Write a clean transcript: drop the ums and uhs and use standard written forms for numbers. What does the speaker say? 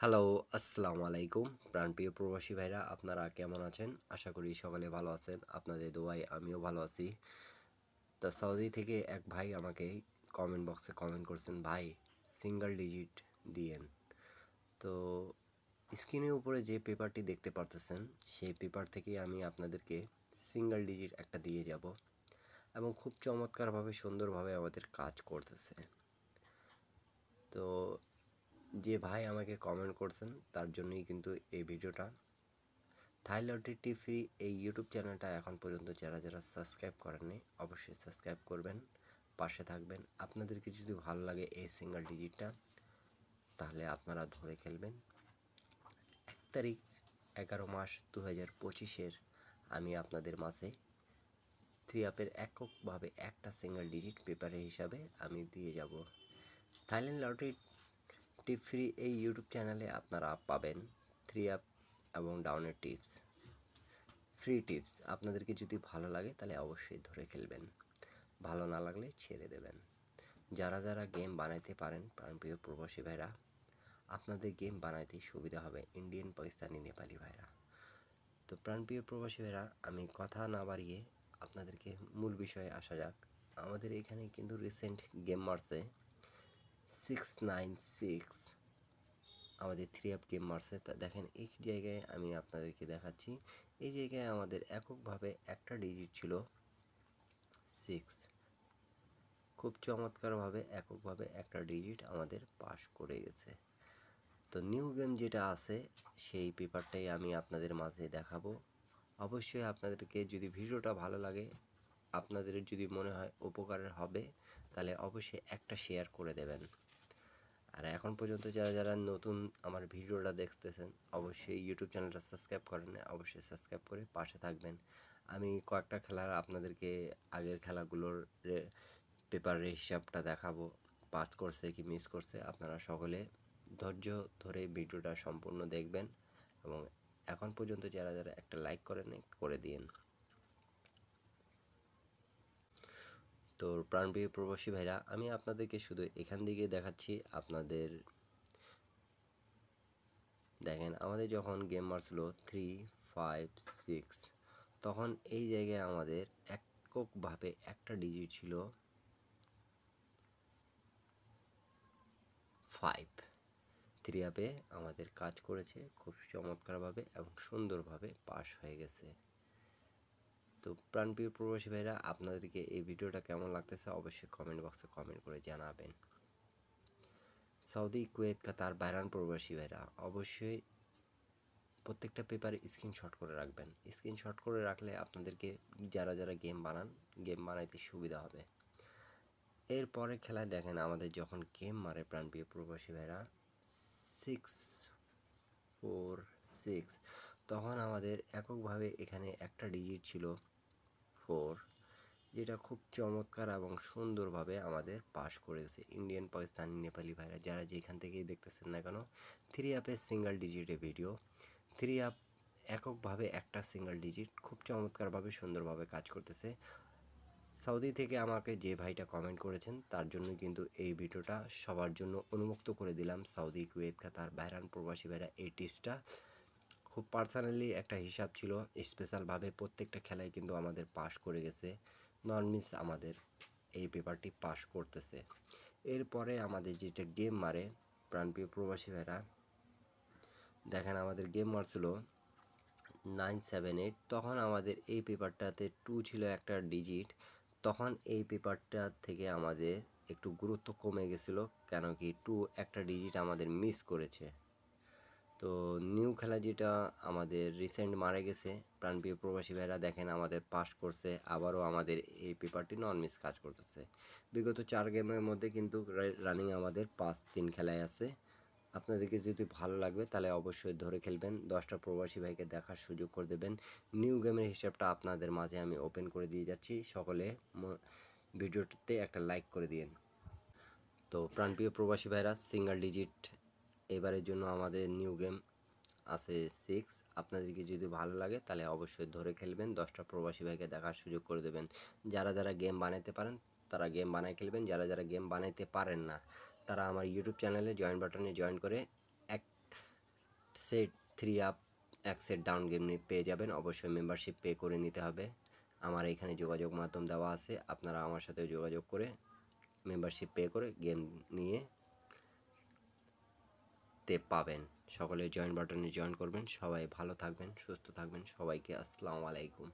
Hello, আসসালামু আলাইকুম। প্রাণপ্রিয় প্রবাসী ভাইরা আপনারা কেমন আছেন? আশা করি সকলে ভালো আছেন। আপনাদের দোয়ায় আমিও ভালো আছি। তো সৌদি থেকে এক ভাই আমাকে কমেন্ট বক্সে কমেন্ট করছেন, ভাই সিঙ্গেল ডিজিট দিয়েন। তো স্ক্রিনের উপরে যে পেপারটি দেখতে পারতেছেন সেই পেপার থেকেই আমি আপনাদেরকে সিঙ্গেল ডিজিট একটা দিয়ে যাব এবং খুব চমৎকারভাবে সুন্দরভাবে আমাদের কাজ করতেছে। তো যে ভাই আমাকে কমেন্ট করছেন তার জন্যই কিন্তু এই ভিডিওটা। থাইলটিটি ফ্রি এই ইউটিউব চ্যানেলটা এখন পর্যন্ত যারা যারা সাবস্ক্রাইব করেননি অবশ্যই সাবস্ক্রাইব করবেন, পাশে থাকবেন। আপনাদেরকে যদি ভালো লাগে এই সিঙ্গেল ডিজিটটা তাহলে আপনারা ধরে খেলবেন। 1 তারিখ 11 মাস 2025-এর আমি আপনাদের মাঝে থ্রি আপের এককভাবে একটা সিঙ্গেল ডিজিট পেপারের হিসাবে আমি দিয়ে যাব। থাইল্যান্ড লটারি টিপ ফ্রি এই ইউটিউব চ্যানেলে আপনারা পাবেন থ্রি আপ এবং ডাউনের টিপস, ফ্রি টিপস। আপনাদেরকে যদি ভালো লাগে তাহলে অবশ্যই ধরে খেলবেন, ভালো না লাগলে ছেড়ে দেবেন। যারা যারা গেম বানাইতে পারেন প্রাণপ্রিয় প্রবাসী ভাইরা, আপনাদের গেম বানাইতে সুবিধা হবে ইন্ডিয়ান, পাকিস্তানি, নেপালি ভাইরা। তো প্রাণপ্রিয় প্রবাসী ভাইরা, আমি কথা না বাড়িয়ে আপনাদেরকে মূল বিষয়ে আসা যাক। আমাদের এখানে কিন্তু রিসেন্ট গেম মারছে 696, আমাদের থ্রি আপ গেম মারছে। তা দেখেন এই জায়গায় আমি আপনাদেরকে দেখাচ্ছি, এই জায়গায় আমাদের এককভাবে একটা ডিজিট ছিল 6। খুব চমৎকারভাবে এককভাবে একটা ডিজিট আমাদের পাস করে গেছে। তো নিউ গেম যেটা আছে সেই পেপারটাই আমি আপনাদের মাঝে দেখাবো। অবশ্যই আপনাদেরকে যদি ভিডিওটা ভালো লাগে, আপনাদের যদি মনে হয় উপকারের হবে, তাহলে অবশ্যই একটা শেয়ার করে দেবেন। আর এখন পর্যন্ত যারা যারা নতুন আমার ভিডিওটা দেখতেছেন অবশ্যই ইউটিউব চ্যানেলটা সাবস্ক্রাইব করেন না, অবশ্যই সাবস্ক্রাইব করে পাশে থাকবেন। আমি কয়েকটা খেলার আপনাদেরকে আগের খেলাগুলোর পেপারের হিসাবটা দেখাবো, পাস করছে কি মিস করছে। আপনারা সকলে ধৈর্য ধরে ভিডিওটা সম্পূর্ণ দেখবেন এবং এখন পর্যন্ত যারা যারা একটা লাইক করেন করে দিন। তো প্রাণপ্রিয় প্রবাসী ভাইরা, আমি আপনাদেরকে শুধু এখান থেকে দেখাচ্ছি। আপনাদের দেখেন আমাদের যখন গেম মারছিল 356, তখন এই জায়গায় আমাদের এককভাবে একটা ডিজিট ছিল 5। থ্রি আপে আমাদের কাজ করেছে খুব চমৎকারভাবে এবং সুন্দরভাবে পাস হয়ে গেছে। তো প্রাণপ্রিয় প্রবাসী ভাইরা, আপনাদেরকে এই ভিডিওটা কেমন লাগতেছে অবশ্যই কমেন্ট বক্সে কমেন্ট করে জানাবেন। সৌদি, কুয়েত, কাতার, বাহরাইন প্রবাসী ভাইরা অবশ্যই প্রত্যেকটা পেপারে স্ক্রিনশট করে রাখবেন। স্ক্রিনশট করে রাখলে আপনাদেরকে যারা যারা গেম বানান গেম বানাইতে সুবিধা হবে। এরপরে খেলায় দেখেন আমাদের যখন গেম মারে প্রাণপ্রিয় প্রবাসী ভাইরা 646, তখন আমাদের এককভাবে এখানে একটা ডিজিট ছিল 4, যেটা খুব চমৎকার এবং সুন্দরভাবে আমাদের পাস করেছে ইন্ডিয়ান, পাকিস্তানি, নেপালি ভাইরা যারা যেখান থেকেই দেখতেছেন না কেন। থ্রি আপের সিঙ্গেল ডিজিটের ভিডিও, থ্রি আপ এককভাবে একটা সিঙ্গেল ডিজিট খুব চমৎকারভাবে সুন্দরভাবে কাজ করতেছে। সৌদি থেকে আমাকে যে ভাইটা কমেন্ট করেছেন তার জন্য কিন্তু এই ভিডিওটা সবার জন্য উন্মুক্ত করে দিলাম। সৌদি, কুয়েত, কাতার, বাহরাইন প্রবাসী ভাইরা এই টিপসটা খুব পার্সোনালি একটা হিসাব ছিল, স্পেশালভাবে প্রত্যেকটা খেলায় কিন্তু আমাদের পাস করে গেছে। নন মিস আমাদের এই পেপারটি পাস করতেছে। এরপরে আমাদের যেটা গেম মারে প্রাণপ্রিয় প্রবাসী ভাইরা, দেখেন আমাদের গেম মারছিল 978, তখন আমাদের এই পেপারটাতে 2 ছিল একটা ডিজিট। তখন এই পেপারটা থেকে আমাদের একটু গুরুত্ব কমে গেছিলো, কেন কি 2 একটা ডিজিট আমাদের মিস করেছে। তো নিউ খেলা যেটা আমাদের রিসেন্ট মারা গেছে প্রাণপ্রিয় প্রবাসী ভাইরা, দেখেন আমাদের পাস করছে, আবারও আমাদের এই পেপারটি নন মিস কাজ করতেছে। বিগত 4 গেমের মধ্যে কিন্তু রানিং আমাদের 5-3 খেলায় আছে। আপনাদেরকে যদি ভালো লাগবে তাহলে অবশ্যই ধরে খেলবেন, 10টা প্রবাসী ভাইকে দেখার সুযোগ করে দেবেন। নিউ গেমের হিসাবটা আপনাদের মাঝে আমি ওপেন করে দিয়ে যাচ্ছি, সকলে ভিডিওটিতে একটা লাইক করে দিন। তো প্রাণপ্রিয় প্রবাসী ভাইরা, সিঙ্গেল ডিজিট এবারের জন্য আমাদের নিউ গেম আছে 6। আপনাদেরকে যদি ভালো লাগে তাহলে অবশ্যই ধরে খেলবেন, 10টা প্রবাসী ভাইকে দেখার সুযোগ করে দেবেন। যারা যারা গেম বানাইতে পারেন তারা গেম বানায় খেলবেন, যারা যারা গেম বানাইতে পারেন না তারা আমার ইউটিউব চ্যানেলে জয়েন বাটনে জয়েন করে সেট 3 আপ এক সেট ডাউন গেম পেয়ে যাবেন। অবশ্যই মেম্বারশিপ পে করে নিতে হবে। আমার এখানে যোগাযোগ মাধ্যম দেওয়া আছে, আপনারা আমার সাথে যোগাযোগ করে মেম্বারশিপ পে করে গেম নিয়ে পাবেন। সকলে জয়েন বাটনে জয়েন করবেন। সবাই ভালো থাকবেন, সুস্থ থাকবেন। সবাইকে আসসালামু আলাইকুম।